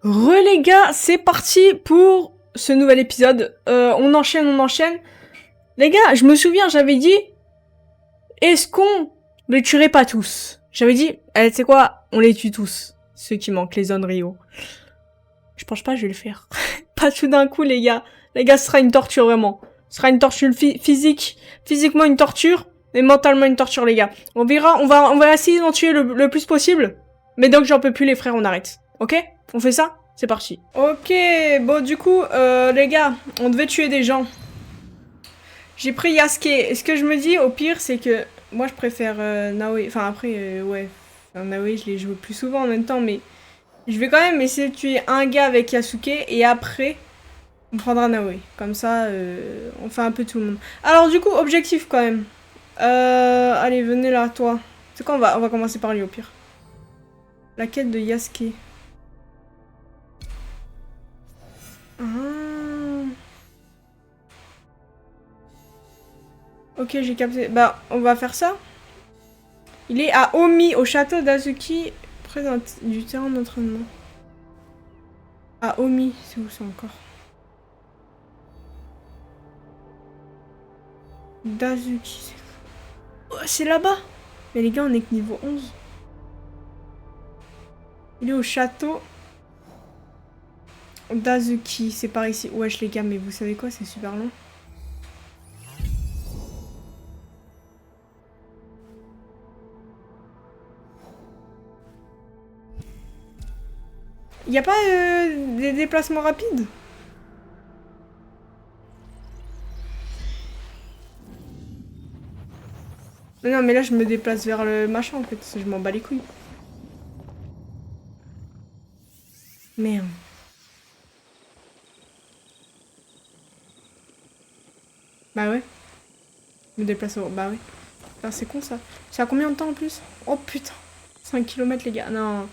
Les gars, c'est parti pour ce nouvel épisode. On enchaîne. Les gars, je me souviens, j'avais dit, est-ce qu'on les tuerait pas tous? J'avais dit, tu sais quoi, on les tue tous. Ceux qui manquent, les zones Rio. Je pense pas que je vais le faire. Pas tout d'un coup, les gars. Les gars, ce sera une torture, vraiment. Ce sera une torture physiquement une torture, et mentalement une torture, les gars. On verra, on va essayer d'en tuer le plus possible. Mais donc j'en peux plus, les frères, on arrête. Ok? On fait ça? C'est parti. Ok, bon du coup, les gars, on devait tuer des gens. J'ai pris Yasuke. Et ce que je me dis, au pire, c'est que moi je préfère Naoe. Enfin après, ouais. Enfin, Naoe, je l'ai joué plus souvent en même temps, mais je vais quand même essayer de tuer un gars avec Yasuke et après, on prendra Naoe. Comme ça, on fait un peu tout le monde. Alors du coup, objectif quand même. Allez, venez là, toi. C'est quoi, on va commencer par lui au pire. La quête de Yasuke. Ah. Ok, j'ai capté. Bah, on va faire ça. Il est à Omi, au château d'Azuki, près du terrain d'entraînement. À Omi, c'est où ça encore? D'Azuki, c'est là-bas. Mais les gars, on est que niveau 11. Il est au château d'Azuki, c'est par ici. Wesh les gars, mais vous savez quoi, c'est super long. Y a pas des déplacements rapides? Non mais là je me déplace vers le machin en fait, je m'en bats les couilles. Merde. Bah ouais. Me déplacer au... Bah ouais. Putain, c'est con ça. C'est à combien de temps en plus? Oh putain. 5 km les gars, non.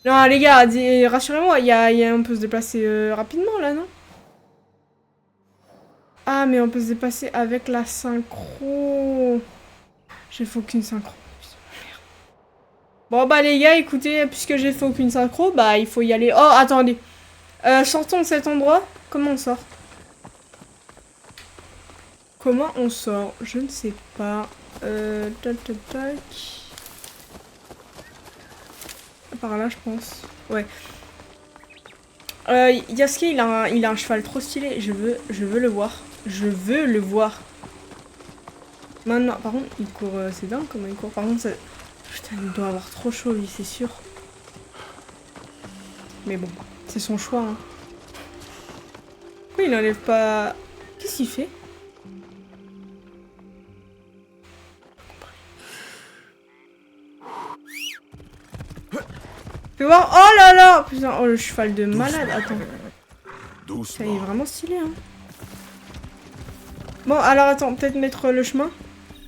Non les gars, rassurez-moi, on peut se déplacer rapidement là, non? Ah mais on peut se déplacer avec la synchro. J'ai fait aucune synchro. Merde. Bon bah les gars, écoutez, puisque j'ai fait aucune synchro, bah il faut y aller. Oh attendez. Sortons de cet endroit. Comment on sort? Comment on sort? Je ne sais pas. Tac. Par là, je pense. Ouais. Yasuke, il a un cheval trop stylé. Je veux le voir. Je veux le voir. Maintenant, par contre, il court. C'est dingue comment il court. Par contre, ça... Putain, il doit avoir trop chaud, lui, c'est sûr. Mais bon, c'est son choix. Hein. Pourquoi il n'enlève pas... Qu'est-ce qu'il fait? Fais voir. Oh là là. Putain, oh le cheval de malade. Attends. Ça il est vraiment stylé, hein. Bon, alors attends, peut-être mettre le chemin.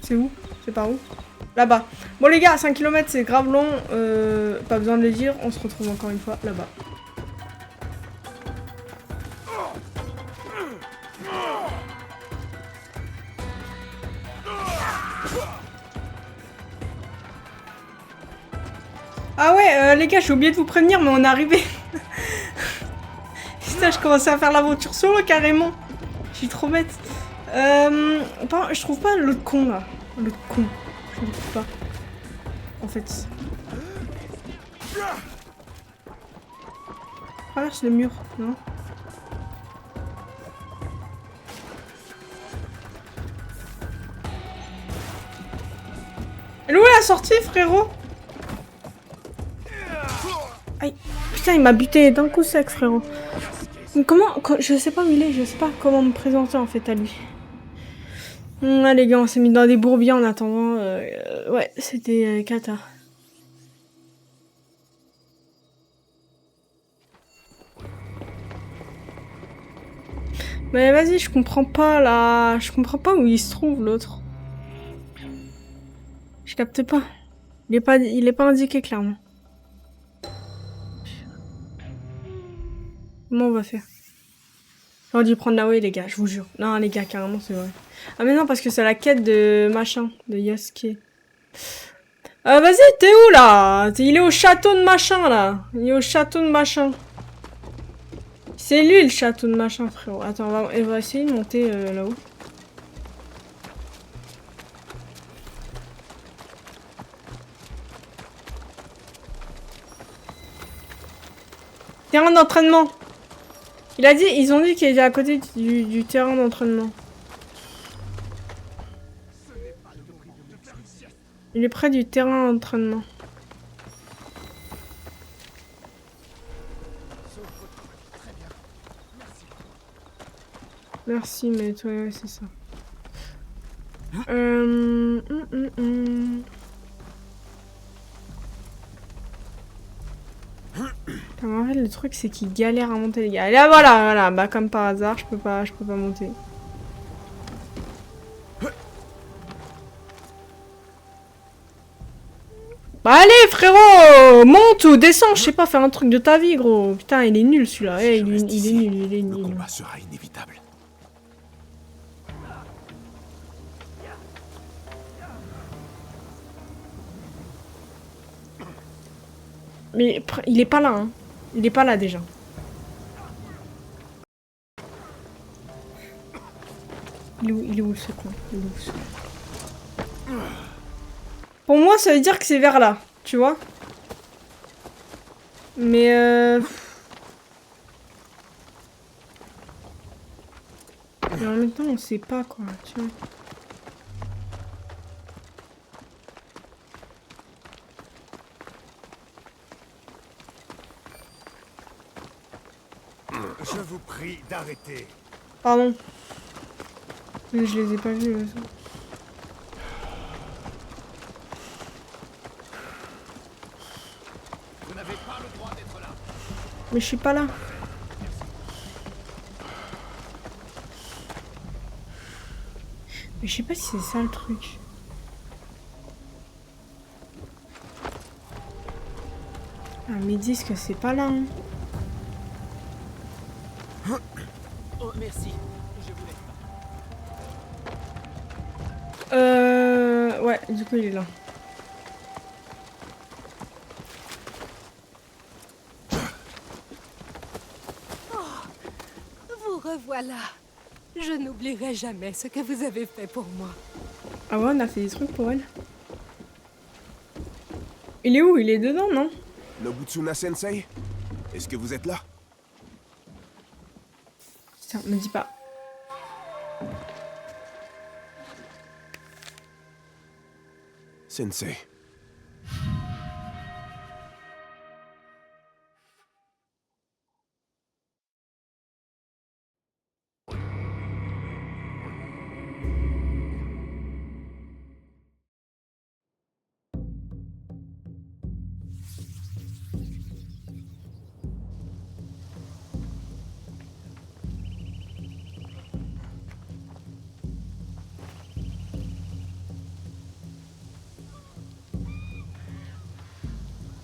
C'est où? C'est par où? Là-bas. Bon les gars, 5 km c'est grave long. Pas besoin de le dire. On se retrouve encore une fois là-bas. Ah ouais, les gars, j'ai oublié de vous prévenir, mais on est arrivé. Putain, je commençais à faire l'aventure solo carrément. Je suis trop bête. Je trouve pas l'autre con là. L'autre con. Je le trouve pas. En fait. Traverse le mur, non? Elle est où la sortie, frérot? Aïe. Putain, il m'a buté d'un coup sec, frérot. Comment... Je sais pas où il est, je sais pas comment me présenter en fait à lui. Ah les gars, on s'est mis dans des bourbiers en attendant. Ouais, c'était cata. Mais vas-y, je comprends pas là. Je comprends pas où il se trouve l'autre. Je capte pas. Il est pas indiqué clairement. Comment on va faire? J'aurais dû prendre la way les gars, je vous jure. Non les gars, carrément c'est vrai. Ah mais non, parce que c'est la quête de machin, de Yasuke. Vas-y, t'es où là? Il est au château de machin là. Il est au château de machin. C'est lui le château de machin, frérot. Attends, on va essayer de monter là-haut. Terrain d'entraînement. Ils ont dit qu'il était à côté du terrain d'entraînement. Il est près du terrain d'entraînement. Merci, mais toi, ouais, c'est ça. En fait, le truc, c'est qu'il galère à monter, les gars. Et là, voilà, bah comme par hasard, je peux pas monter. Bah allez, frérot, monte ou descends, je sais pas, fais un truc de ta vie, gros. Putain, il est nul, celui-là. Il est nul. Le combat sera inévitable. Mais il est pas là, hein. Il est pas là, déjà. Il est où ce con? Pour moi, ça veut dire que c'est vers là, tu vois. Mais mais en même temps, on sait pas, quoi, tu vois. Je vous prie d'arrêter. Pardon. Mais je les ai pas vus, ça. Vous n'avez pas le droit d'être là. Mais je suis pas là. Mais je sais pas si c'est ça le truc. Ah, mais ils disent que c'est pas là, hein. Oh, merci. Je voulais. Ouais, du coup, il est là. Vous revoilà. Je n'oublierai jamais ce que vous avez fait pour moi. Ah ouais, on a fait des trucs pour elle. Il est où? Il est dedans, non? Nobutsuna Sensei, est-ce que vous êtes là? Putain, me dis pas. Sensei.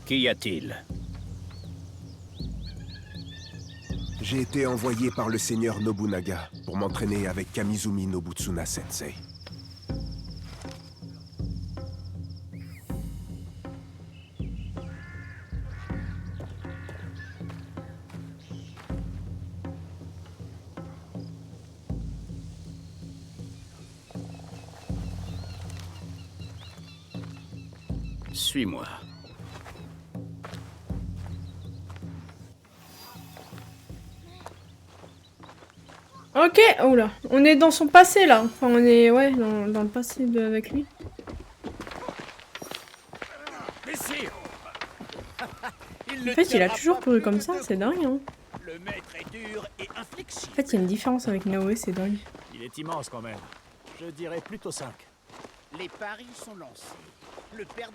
Qu'y a-t-il? J'ai été envoyé par le seigneur Nobunaga pour m'entraîner avec Kamizumi Nobutsuna Sensei. Suis-moi. Ok, oh là. On est dans son passé, là. Enfin, on est, ouais, dans le passé avec lui. Messire. En fait, il a toujours couru comme ça, c'est dingue, hein. Le maître est dur et inflexible. En fait, il y a une différence avec Naoe, c'est dingue. Il est immense quand même. Je dirais plutôt 5. Les paris sont lancés. Le perdant.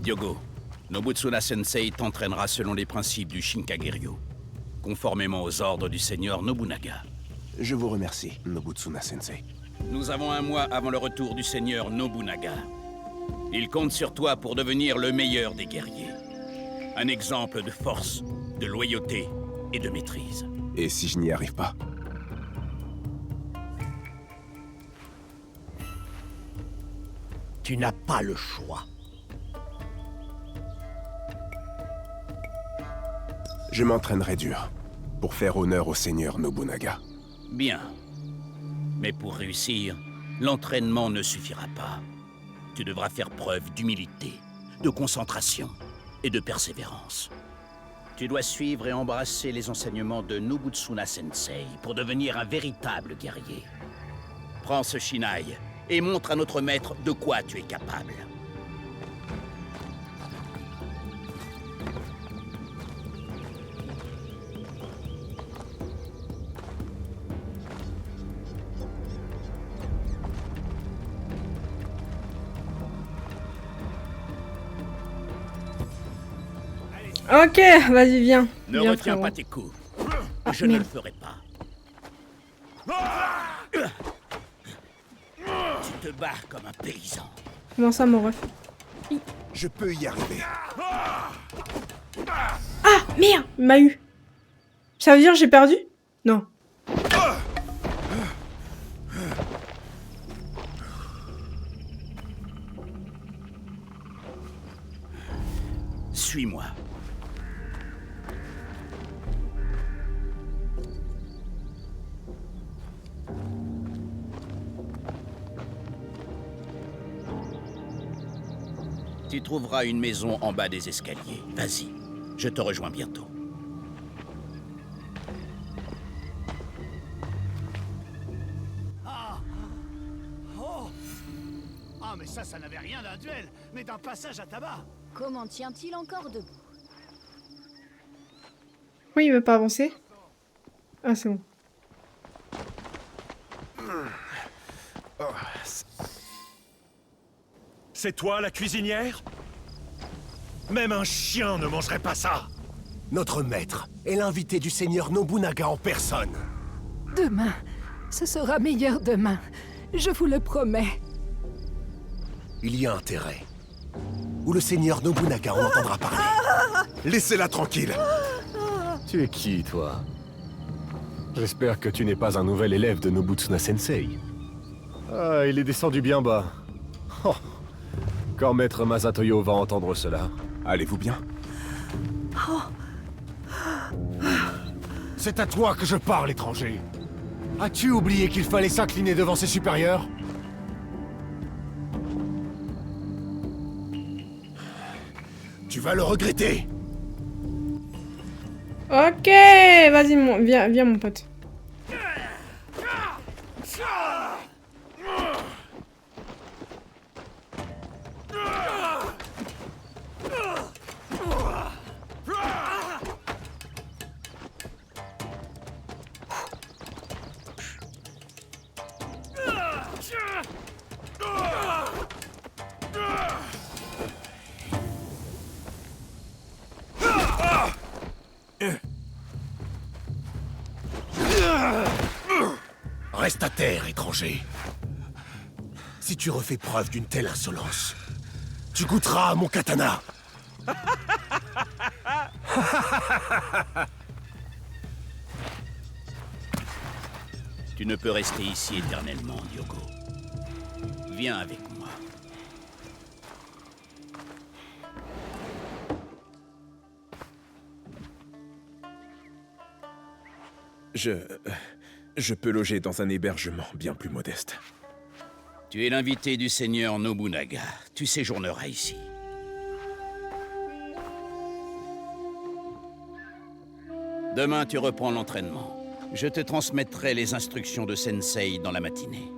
Diogo, Nobutsuna Sensei t'entraînera selon les principes du Shinkagiryu, conformément aux ordres du seigneur Nobunaga. Je vous remercie, Nobutsuna Sensei. Nous avons un mois avant le retour du seigneur Nobunaga. Il compte sur toi pour devenir le meilleur des guerriers. Un exemple de force, de loyauté et de maîtrise. Et si je n'y arrive pas? Tu n'as pas le choix. Je m'entraînerai dur, pour faire honneur au seigneur Nobunaga. Bien. Mais pour réussir, l'entraînement ne suffira pas. Tu devras faire preuve d'humilité, de concentration et de persévérance. Tu dois suivre et embrasser les enseignements de Nobutsuna Sensei pour devenir un véritable guerrier. Prends ce Shinai et montre à notre maître de quoi tu es capable. Ok, vas-y, viens. Ne Viens, retiens frérot. pas tes coups. Ah, Je ne merde. le ferai pas. Tu te bats comme un paysan. Comment ça, mon ref? Je peux y arriver. Ah, merde, il m'a eu. Ça veut dire que j'ai perdu? Non. Suis-moi. Tu trouveras une maison en bas des escaliers. Vas-y, je te rejoins bientôt. Ah, mais ça n'avait rien d'un duel, mais d'un passage à tabac. Comment tient-il encore debout? Oui, il veut pas avancer. Ah, c'est bon. C'est toi la cuisinière? Même un chien ne mangerait pas ça! Notre maître est l'invité du seigneur Nobunaga en personne. Demain, ce sera meilleur demain. Je vous le promets. Il y a intérêt. Ou le seigneur Nobunaga en entendra parler. Laissez-la tranquille. Tu es qui, toi? J'espère que tu n'es pas un nouvel élève de Nobutsuna Sensei. Ah, il est descendu bien bas. Oh. Quand Maître Masatoyo va entendre cela. Allez-vous bien? C'est à toi que je parle, étranger. As-tu oublié qu'il fallait s'incliner devant ses supérieurs? Tu vas le regretter. Ok, vas-y, viens, mon pote. Reste à terre, étranger. Si tu refais preuve d'une telle insolence, tu goûteras à mon katana. Tu ne peux rester ici éternellement, Diogo. Viens avec moi. Je peux loger dans un hébergement bien plus modeste. Tu es l'invité du seigneur Nobunaga. Tu séjourneras ici. Demain, tu reprends l'entraînement. Je te transmettrai les instructions de Sensei dans la matinée.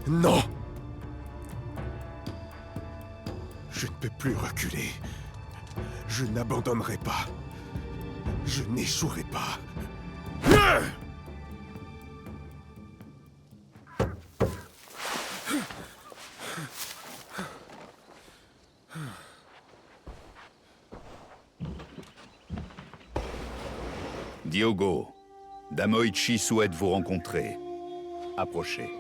Non! Je ne peux plus reculer. Je n'abandonnerai pas. Je n'échouerai pas. Diogo, Damoichi souhaite vous rencontrer. Approchez.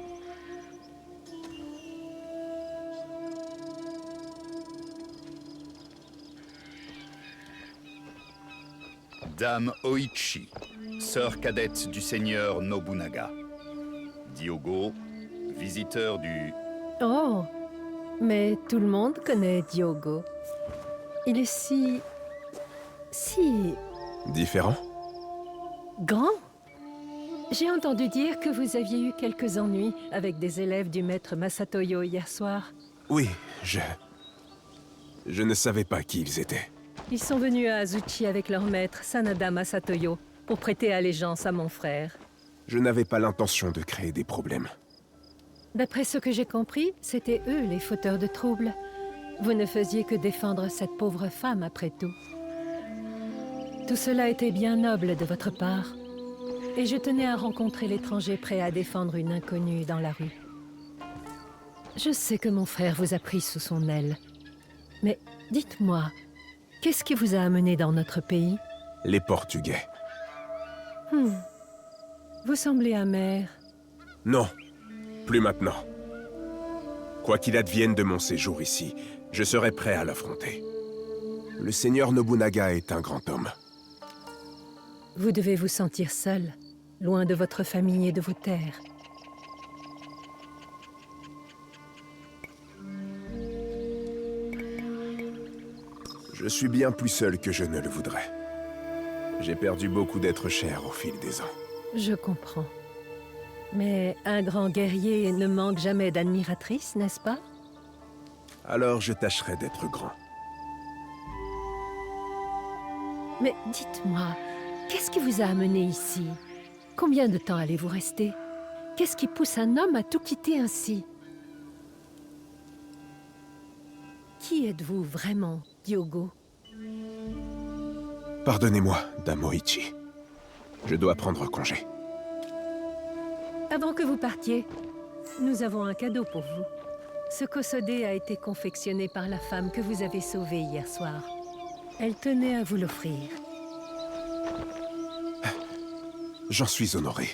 Dame Oichi, sœur cadette du seigneur Nobunaga. Diogo, visiteur du... Oh, mais tout le monde connaît Diogo. Il est si Différent? grand. J'ai entendu dire que vous aviez eu quelques ennuis avec des élèves du maître Masatoyo hier soir. Oui, je ne savais pas qui ils étaient. Ils sont venus à Azuchi avec leur maître, Sanada Masatoyo, pour prêter allégeance à mon frère. Je n'avais pas l'intention de créer des problèmes. D'après ce que j'ai compris, c'étaient eux les fauteurs de troubles. Vous ne faisiez que défendre cette pauvre femme après tout. Tout cela était bien noble de votre part. Et je tenais à rencontrer l'étranger prêt à défendre une inconnue dans la rue. Je sais que mon frère vous a pris sous son aile. Mais dites-moi, qu'est-ce qui vous a amené dans notre pays? Les Portugais. Vous semblez amer. Non, plus maintenant. Quoi qu'il advienne de mon séjour ici, je serai prêt à l'affronter. Le seigneur Nobunaga est un grand homme. Vous devez vous sentir seul, loin de votre famille et de vos terres. Je suis bien plus seul que je ne le voudrais. J'ai perdu beaucoup d'êtres chers au fil des ans. Je comprends. Mais un grand guerrier ne manque jamais d'admiratrices, n'est-ce pas? Alors je tâcherai d'être grand. Mais dites-moi, qu'est-ce qui vous a amené ici? Combien de temps allez-vous rester? Qu'est-ce qui pousse un homme à tout quitter ainsi? Qui êtes-vous vraiment, Diogo? Pardonnez-moi, Dame Oichi. Je dois prendre congé. Avant que vous partiez, nous avons un cadeau pour vous. Ce kosodé a été confectionné par la femme que vous avez sauvée hier soir. Elle tenait à vous l'offrir. J'en suis honoré.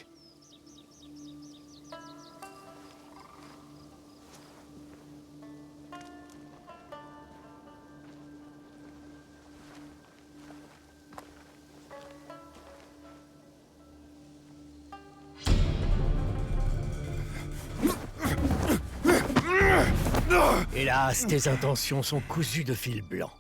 Hélas, tes intentions sont cousues de fil blanc.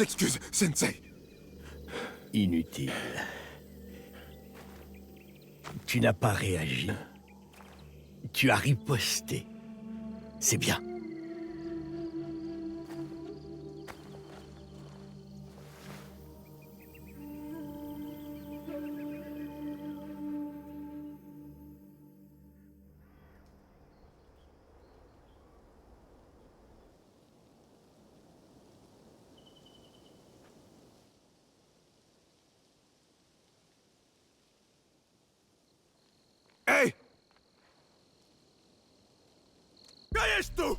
Vos excuses, Sensei. Inutile. Tu n'as pas réagi. Tu as riposté. C'est bien. Hey! Calles tout!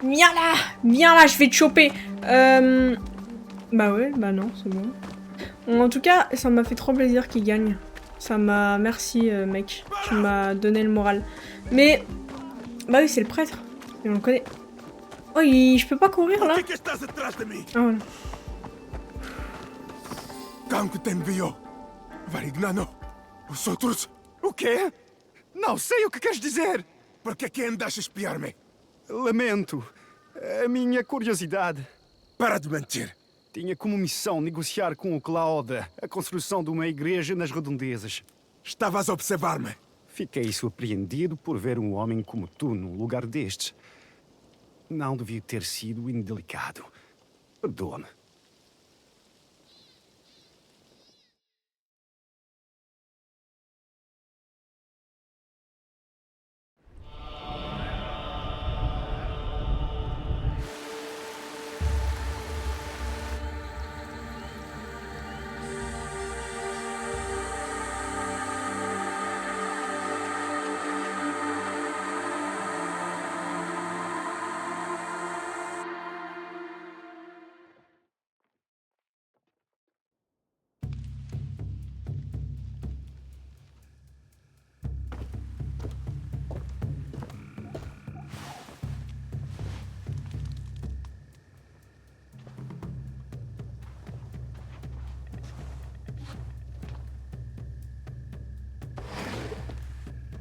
Viens là, je vais te choper. Bah ouais, bah non, c'est bon. En tout cas, ça m'a fait trop plaisir qu'il gagne. Ça m'a... Merci, mec. Tu m'as donné le moral. Mais... Bah oui, c'est le prêtre. Et on le connaît. Oh, je peux pas courir, là? Ah, voilà. Kango te enviou. Varignano. Os outros. O quê? Não sei o que queres dizer. Por que andas a espiar-me? Lamento. A minha curiosidade. Para de mentir. Tinha como missão negociar com o Claude a construção de uma igreja nas redondezas. Estavas a observar-me. Fiquei surpreendido por ver um homem como tu num lugar destes. Não devia ter sido indelicado. Perdoa-me.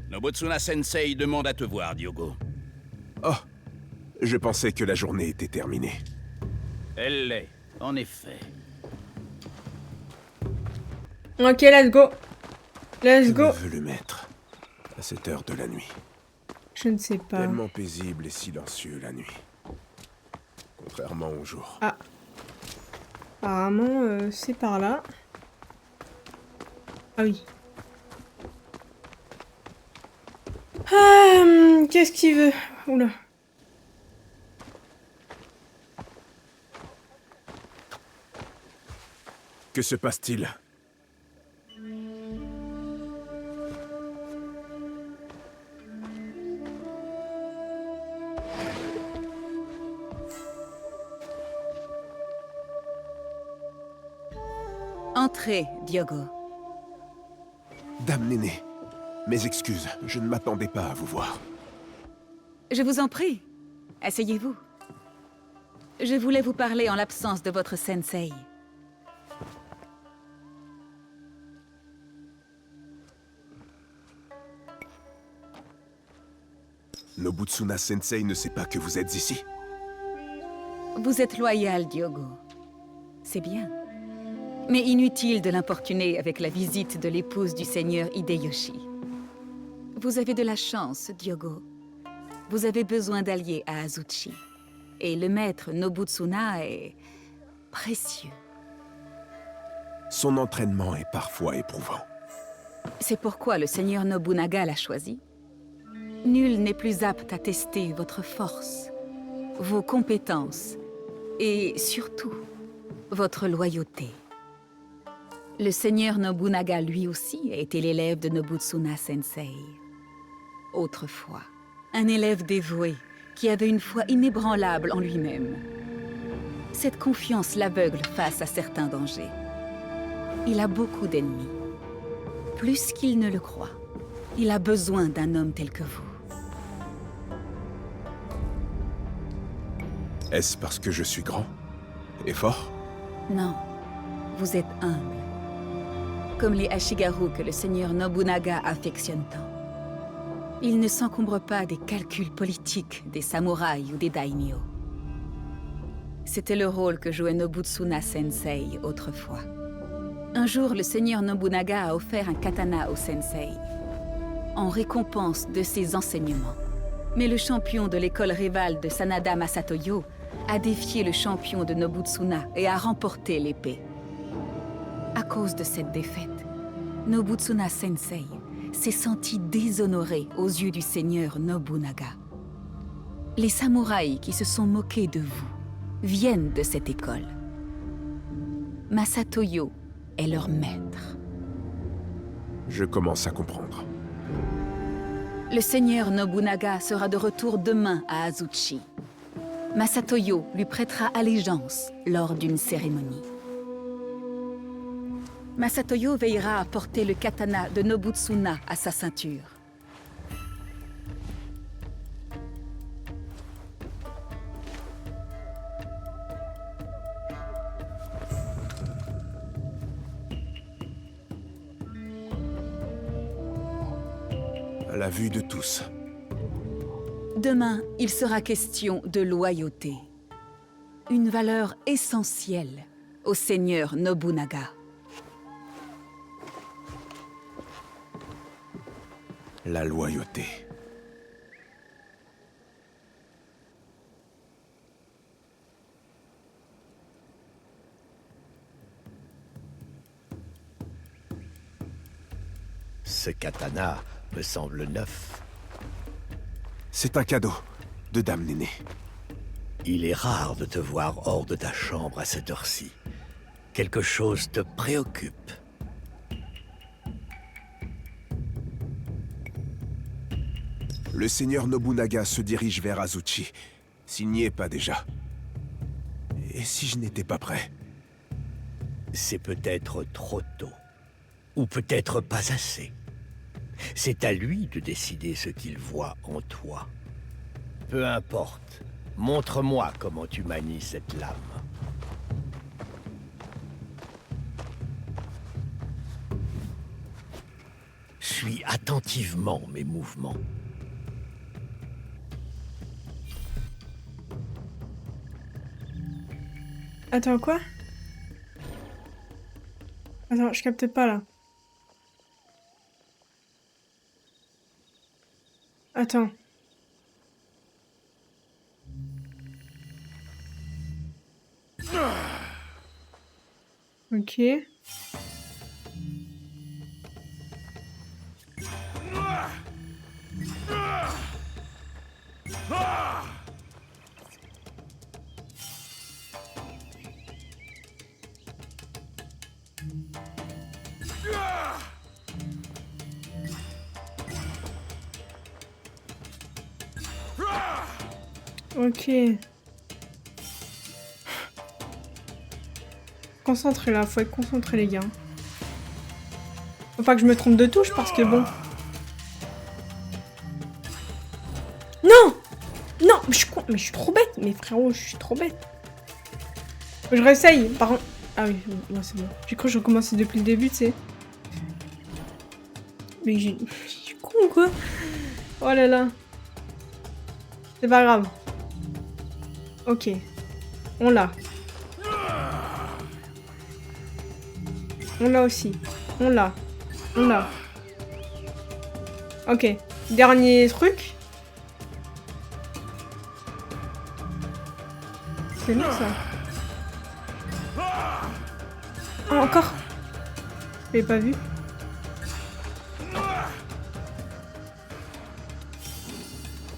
Nobutsuna Sensei demande à te voir, Diogo. Oh, je pensais que la journée était terminée. Elle l'est, en effet. Ok, let's go. Let's Que go. veut le maître à cette heure de la nuit? Je ne sais pas. Tellement paisible et silencieux la nuit. Contrairement au jour. Ah. Apparemment, c'est par là. Ah oui. Qu'est-ce qu'il veut? Oula. Que se passe-t-il? Entrez, Diogo. Dame Néné, mes excuses, je ne m'attendais pas à vous voir. Je vous en prie. Asseyez-vous. Je voulais vous parler en l'absence de votre sensei. Nobutsuna Sensei ne sait pas que vous êtes ici. Vous êtes loyal, Diogo. C'est bien. Mais inutile de l'importuner avec la visite de l'épouse du seigneur Hideyoshi. Vous avez de la chance, Diogo. Vous avez besoin d'alliés à Azuchi. Et le maître Nobutsuna est... précieux. Son entraînement est parfois éprouvant. C'est pourquoi le seigneur Nobunaga l'a choisi. Nul n'est plus apte à tester votre force, vos compétences et surtout, votre loyauté. Le seigneur Nobunaga, lui aussi, a été l'élève de Nobutsuna Sensei. Autrefois, un élève dévoué qui avait une foi inébranlable en lui-même. Cette confiance l'aveugle face à certains dangers. Il a beaucoup d'ennemis. Plus qu'il ne le croit. Il a besoin d'un homme tel que vous. Est-ce parce que je suis grand et fort? Non, vous êtes humble. Comme les Ashigaru que le seigneur Nobunaga affectionne tant. Il ne s'encombre pas des calculs politiques des samouraïs ou des daimyo. C'était le rôle que jouait Nobutsuna Sensei autrefois. Un jour, le seigneur Nobunaga a offert un katana au sensei, en récompense de ses enseignements. Mais le champion de l'école rivale de Sanada Masatoyo a défié le champion de Nobutsuna et a remporté l'épée. À cause de cette défaite, Nobutsuna Sensei s'est senti déshonoré aux yeux du seigneur Nobunaga. Les samouraïs qui se sont moqués de vous viennent de cette école. Masatoyo est leur maître. Je commence à comprendre. Le seigneur Nobunaga sera de retour demain à Azuchi. Masatoyo lui prêtera allégeance lors d'une cérémonie. Masatoyo veillera à porter le katana de Nobutsuna à sa ceinture. À la vue de tous. Demain, il sera question de loyauté. Une valeur essentielle au seigneur Nobunaga. La loyauté. Ce katana me semble neuf. C'est un cadeau de Dame Néné. Il est rare de te voir hors de ta chambre à cette heure-ci. Quelque chose te préoccupe. Le seigneur Nobunaga se dirige vers Azuchi. S'il n'y est pas déjà. Et si je n'étais pas prêt? C'est peut-être trop tôt. Ou peut-être pas assez. C'est à lui de décider ce qu'il voit en toi. Peu importe. Montre-moi comment tu manies cette lame. Suis attentivement mes mouvements. Attends, quoi? Attends, je capte pas, là. Attends. Ok. Ok. Concentré là, faut être concentré les gars. Faut pas que je me trompe de touche parce que bon. Non! Non! Mais je suis con, mais je suis trop bête, mes frérots, je suis trop bête. Je réessaye, par contre. Ah oui, ouais, c'est bon. J'ai cru que je recommençais depuis le début, tu sais. Mais je suis con ou quoi? Oh là là. C'est pas grave. Ok. On l'a. On l'a aussi. On l'a. On l'a. Ok. Dernier truc. C'est long ça. Ah, encore. Je l'ai pas vu.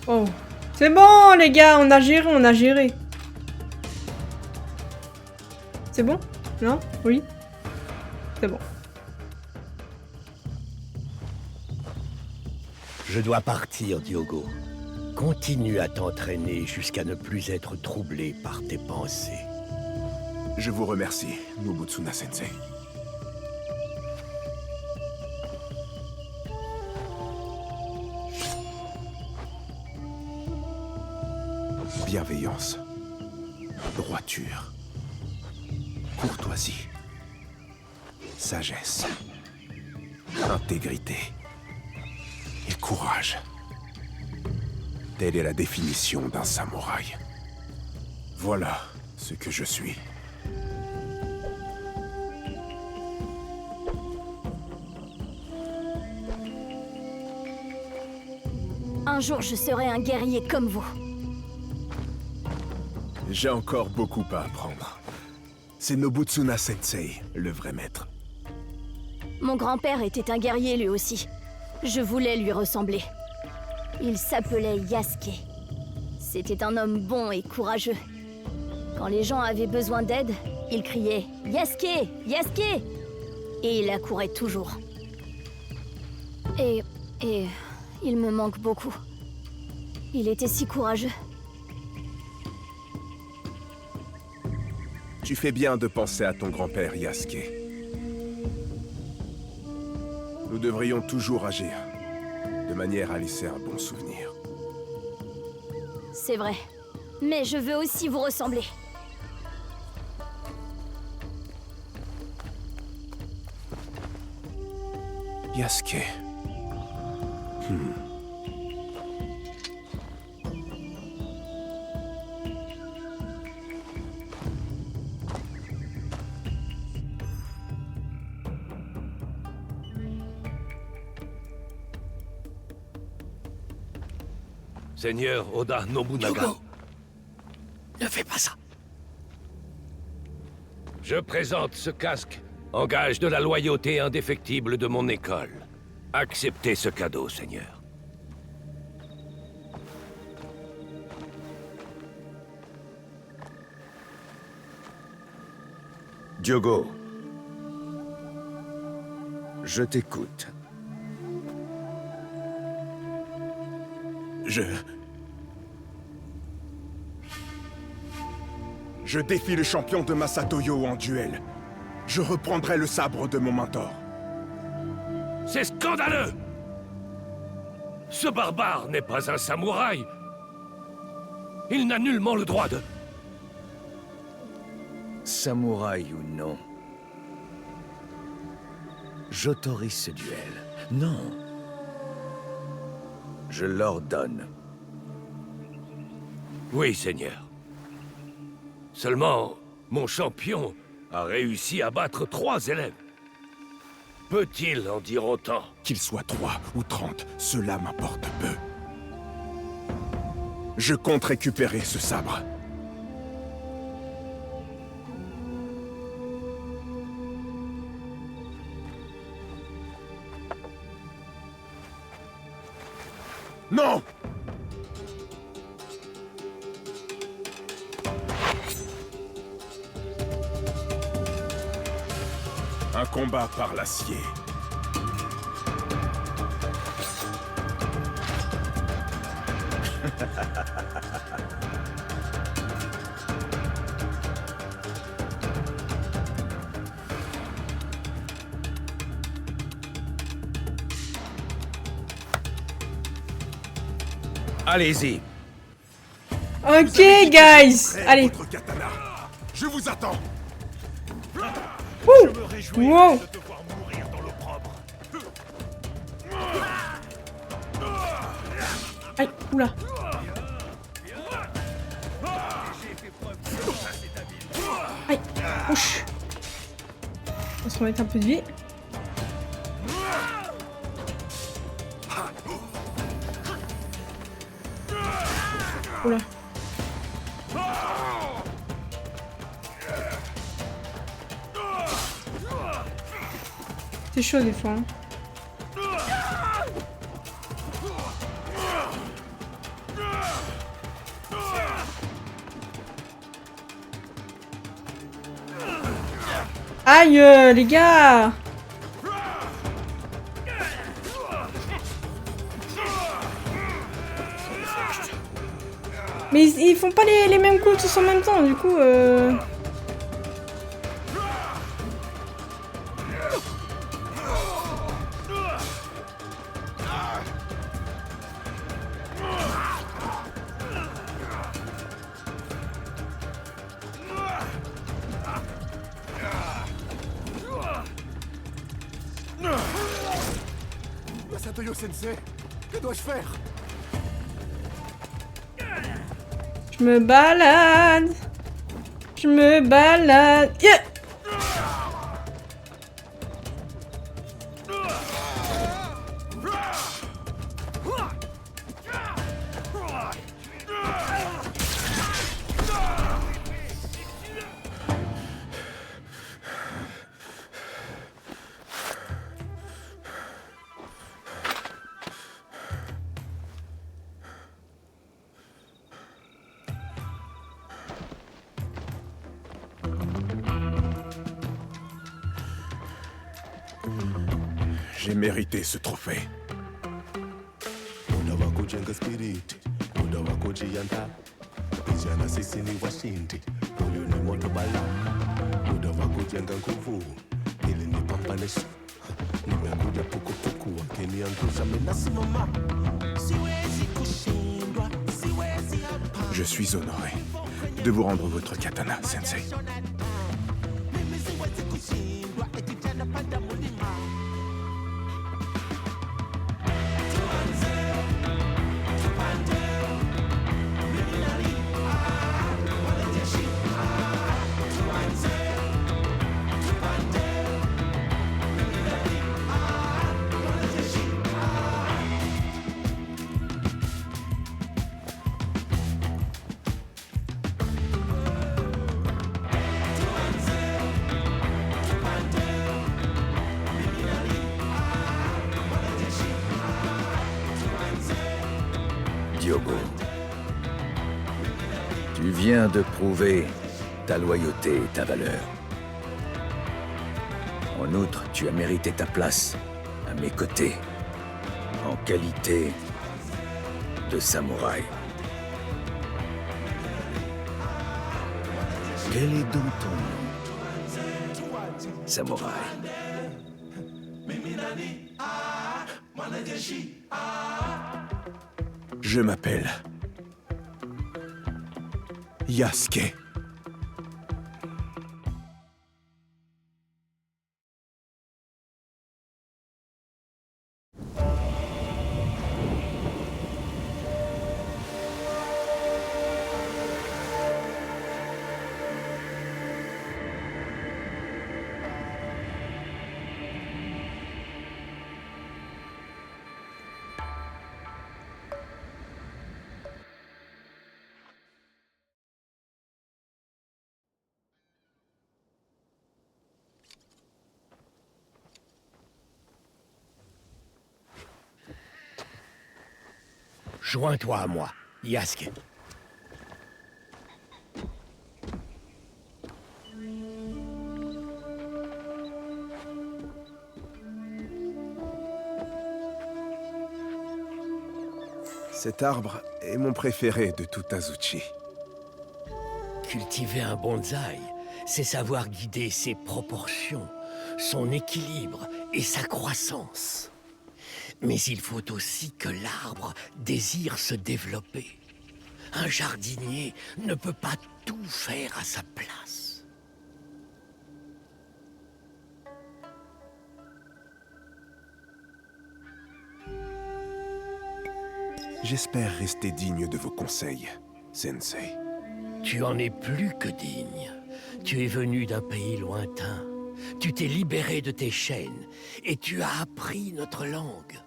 Oh. C'est bon les gars, on a géré, on a géré. C'est bon? Non? Oui? C'est bon. Je dois partir, Diogo. Continue à t'entraîner jusqu'à ne plus être troublé par tes pensées. Je vous remercie, Nobutsuna Sensei. Bienveillance, droiture, courtoisie, sagesse, intégrité et courage. Telle est la définition d'un samouraï. Voilà ce que je suis. Un jour, je serai un guerrier comme vous. J'ai encore beaucoup à apprendre. C'est Nobutsuna Sensei, le vrai maître. Mon grand-père était un guerrier lui aussi. Je voulais lui ressembler. Il s'appelait Yasuke. C'était un homme bon et courageux. Quand les gens avaient besoin d'aide, il criait « Yasuke! Yasuke !» Et il accourait toujours. Et il me manque beaucoup. Il était si courageux. Tu fais bien de penser à ton grand-père, Yasuke. Nous devrions toujours agir, de manière à laisser un bon souvenir. C'est vrai. Mais je veux aussi vous ressembler. Yasuke. Seigneur Oda Nobunaga. Hugo, ne fais pas ça. Je présente ce casque en gage de la loyauté indéfectible de mon école. Acceptez ce cadeau, Seigneur. Diogo, je t'écoute. Je défie le champion de Masatoyo en duel. Je reprendrai le sabre de mon mentor. C'est scandaleux! Ce barbare n'est pas un samouraï. Il n'a nullement le droit de... Samouraï ou non, j'autorise ce duel. Non. Je l'ordonne. Oui, Seigneur. Seulement, mon champion a réussi à battre 3 élèves. Peut-il en dire autant? Qu'il soit 3 ou 30, cela m'importe peu. Je compte récupérer ce sabre. Non! Un combat par l'acier. Allez-y. Ok, guys. Allez. Votre katana. Je vous attends. Je me réjouis Wow. de te voir mourir dans l'opprobre. Aïe, oula. Aïe, ouch. On va se remettre un peu de vie. Oula. C'est chaud des fois. Hein. Aïe, les gars! Mais ils font pas les mêmes coups tous en même temps, du coup. Masatoyo Sensei, que dois-je faire? Je me balade. Je me balade. Yeah. J'ai mérité ce trophée. Je suis honoré de vous rendre votre katana, Sensei. Diogo, tu viens de prouver ta loyauté et ta valeur. En outre, tu as mérité ta place à mes côtés, en qualité de samouraï. Quel est donc ton nom, samouraï? Je m'appelle Yasuke. Joins-toi à moi, Yasuke. Cet arbre est mon préféré de tout Azuchi. Cultiver un bonsaï, c'est savoir guider ses proportions, son équilibre et sa croissance. Mais il faut aussi que l'arbre désire se développer. Un jardinier ne peut pas tout faire à sa place. J'espère rester digne de vos conseils, Sensei. Tu en es plus que digne. Tu es venu d'un pays lointain. Tu t'es libéré de tes chaînes et tu as appris notre langue.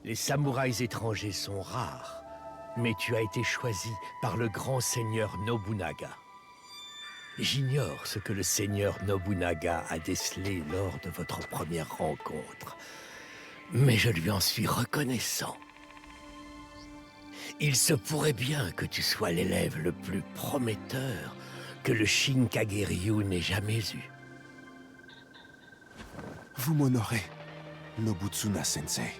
Les samouraïs étrangers sont rares, mais tu as été choisi par le grand seigneur Nobunaga. J'ignore ce que le seigneur Nobunaga a décelé lors de votre première rencontre, mais je lui en suis reconnaissant. Il se pourrait bien que tu sois l'élève le plus prometteur que le Shinkageryu n'ait jamais eu. Vous m'honorez, Nobutsuna Sensei.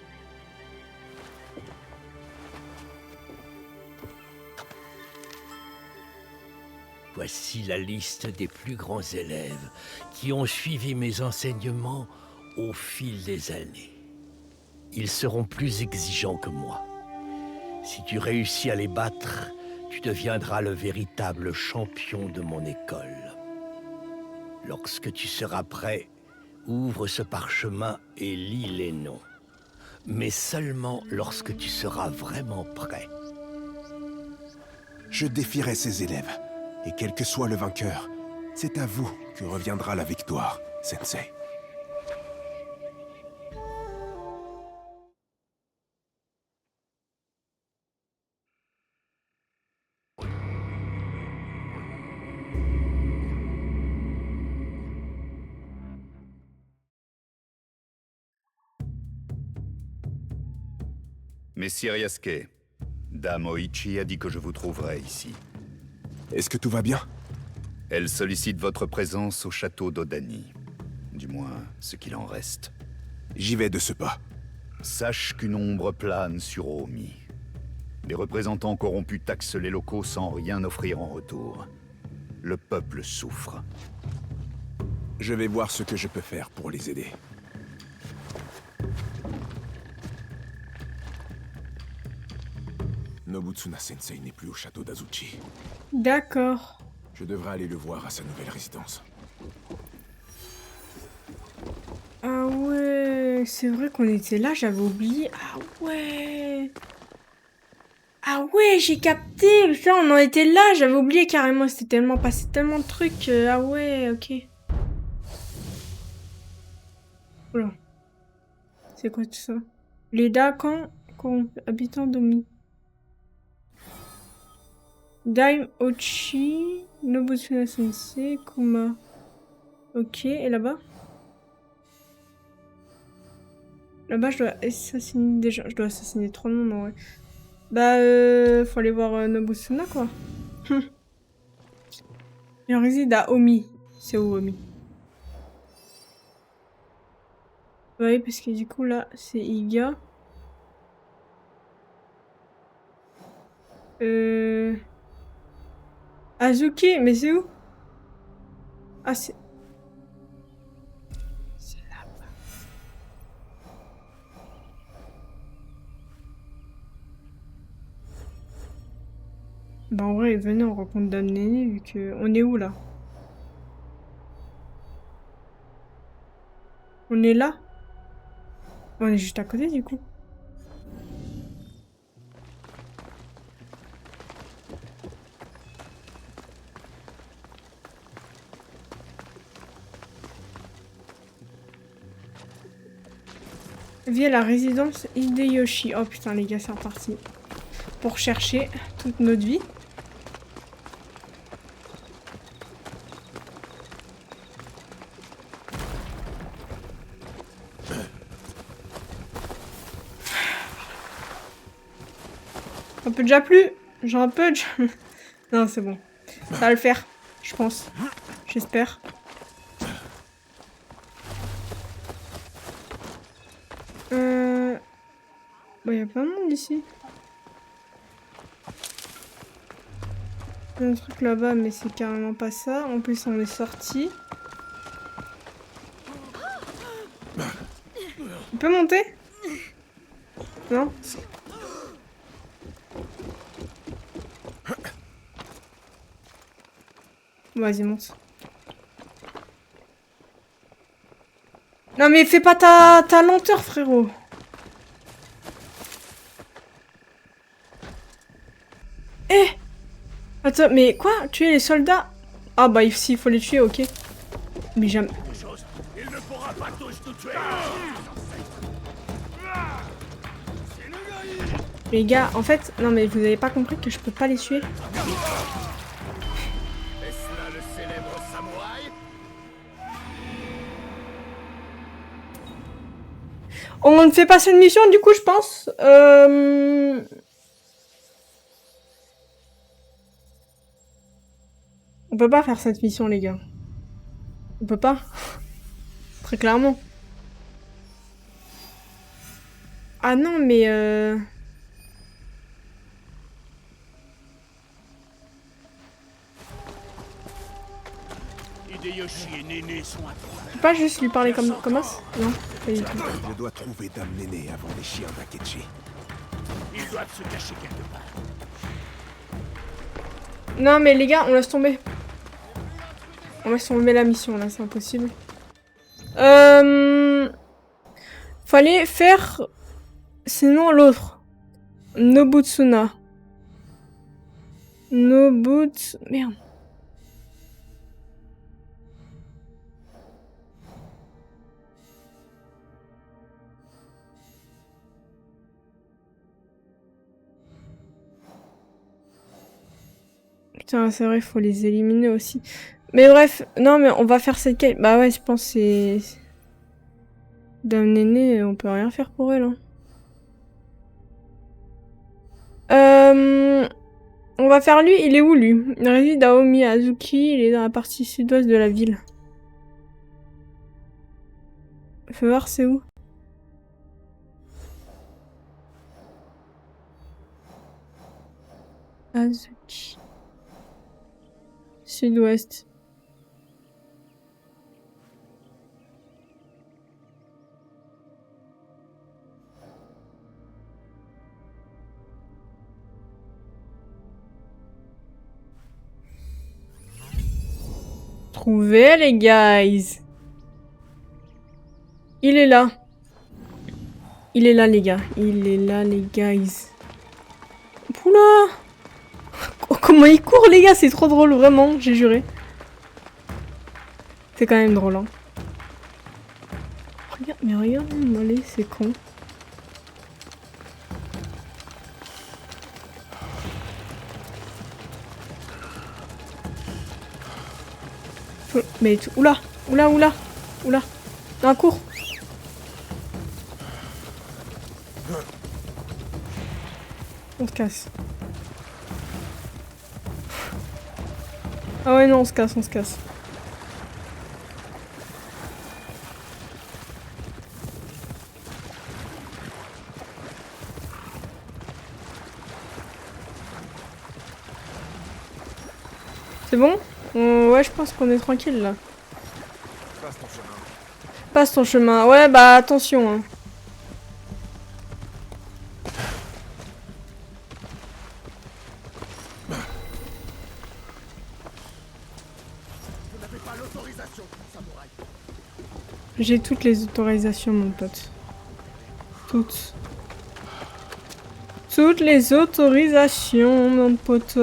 Voici la liste des plus grands élèves qui ont suivi mes enseignements au fil des années. Ils seront plus exigeants que moi. Si tu réussis à les battre, tu deviendras le véritable champion de mon école. Lorsque tu seras prêt, ouvre ce parchemin et lis les noms. Mais seulement lorsque tu seras vraiment prêt. Je défierai ses élèves. Et quel que soit le vainqueur, c'est à vous que reviendra la victoire, Sensei. Messire Yasuke, Dame Oichi a dit que je vous trouverais ici. Est-ce que tout va bien? Elle sollicite votre présence au château d'Odani. Du moins, ce qu'il en reste. J'y vais de ce pas. Sache qu'une ombre plane sur Omi. Les représentants corrompus taxent les locaux sans rien offrir en retour. Le peuple souffre. Je vais voir ce que je peux faire pour les aider. Nobutsuna Sensei n'est plus au château d'Azuchi. D'accord. Je devrais aller le voir à sa nouvelle résidence. Ah ouais, c'est vrai qu'on était là, j'avais oublié. Ah ouais. Ah ouais, j'ai capté. Putain, on en était là, j'avais oublié carrément. C'était tellement passé tellement de trucs. Ah ouais, ok. Oula. C'est quoi tout ça? Les Dakan, habitants d'Omi. Daim Ochi, Nobutsuna Sensei, Kuma. Ok, et là-bas? Là-bas, je dois assassiner des gens. Je dois assassiner 3 noms, non, ouais. Bah, faut aller voir Nobutsuna, quoi. Il réside à Omi. C'est où, Omi? Oui, parce que du coup, là, c'est Iga. Azuki, mais c'est où? Ah, c'est... C'est là-bas. Bah en vrai, venez, on rencontre Dame Néné, vu que... On est où, là? On est là? On est juste à côté, du coup. Via la résidence Hideyoshi. Oh putain les gars, c'est reparti. Pour chercher toute notre vie. Un peu déjà plus. Genre un peu. Non, c'est bon. Ça va le faire, je pense. J'espère. Bon, y a pas de monde ici. Il y a un truc là-bas, mais c'est carrément pas ça. En plus, on est sorti. On peut monter? Non? Vas-y, monte. Non, mais fais pas ta lenteur, frérot. Eh! Attends, mais quoi? Tuer les soldats? Ah bah s'il faut les tuer, ok. Mais jamais... Il ne pourra pas tous nous tuer. Les gars, en fait... Non mais vous avez pas compris que je peux pas les tuer? Est-ce là le célèbre samouraï? On ne fait pas cette mission du coup, je pense. On peut pas faire cette mission, les gars. On peut pas. Très clairement. Ah non, mais Hideyoshi et Néné sont à toi. je peux pas juste lui parler comme ça? Non, pas du tout. Je dois trouver Dame Néné avant les chiens d'Akechi. Ils doivent se cacher quelque part. Non, mais les gars, on laisse tomber. On laisse tomber la mission, là, c'est impossible. Fallait faire... Sinon, l'autre. Nobutsuna. Nobuts... Merde. Putain, c'est vrai, il faut les éliminer aussi. Mais bref, non, mais on va faire cette quête. Bah ouais, je pense que c'est... Dame Néné, on peut rien faire pour elle. Hein. On va faire lui, il est où lui? Il réside à Omiyazuki, il est dans la partie sud-ouest de la ville. Faut voir c'est où. Azuki. Sud-ouest. Trouvé les guys. Il est là. Il est là les gars. Il est là les guys. Oula. Oh, comment il court les gars, c'est trop drôle vraiment, j'ai juré. C'est quand même drôle hein. Regarde, mais regarde, allez, c'est con. Mais oula, oula, oula, oula. Non, cours. On se casse. Ah ouais non, on se casse, on se casse. C'est bon? Ouais, je pense qu'on est tranquille là. Passe ton chemin. Passe ton chemin. Ouais, bah attention. Hein. J'ai toutes les autorisations, mon pote. Toutes. Toutes les autorisations, mon pote.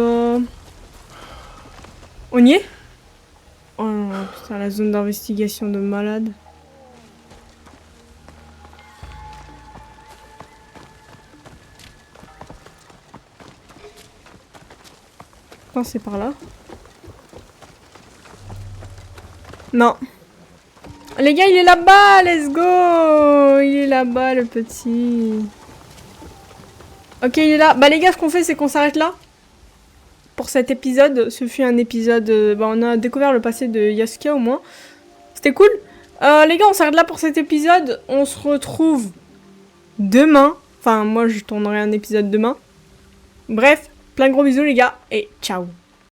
On y est? Oh non, putain, la zone d'investigation de malade. Non, c'est par là. Non. Les gars, il est là-bas, let's go! Il est là-bas, le petit. Ok, il est là. Bah les gars, ce qu'on fait, c'est qu'on s'arrête là. Pour cet épisode. Ce fut un épisode... bah on a découvert le passé de Yasuke au moins. C'était cool. Les gars, on s'arrête là pour cet épisode. On se retrouve demain. Enfin, moi, je tournerai un épisode demain. Bref, plein de gros bisous les gars. Et ciao!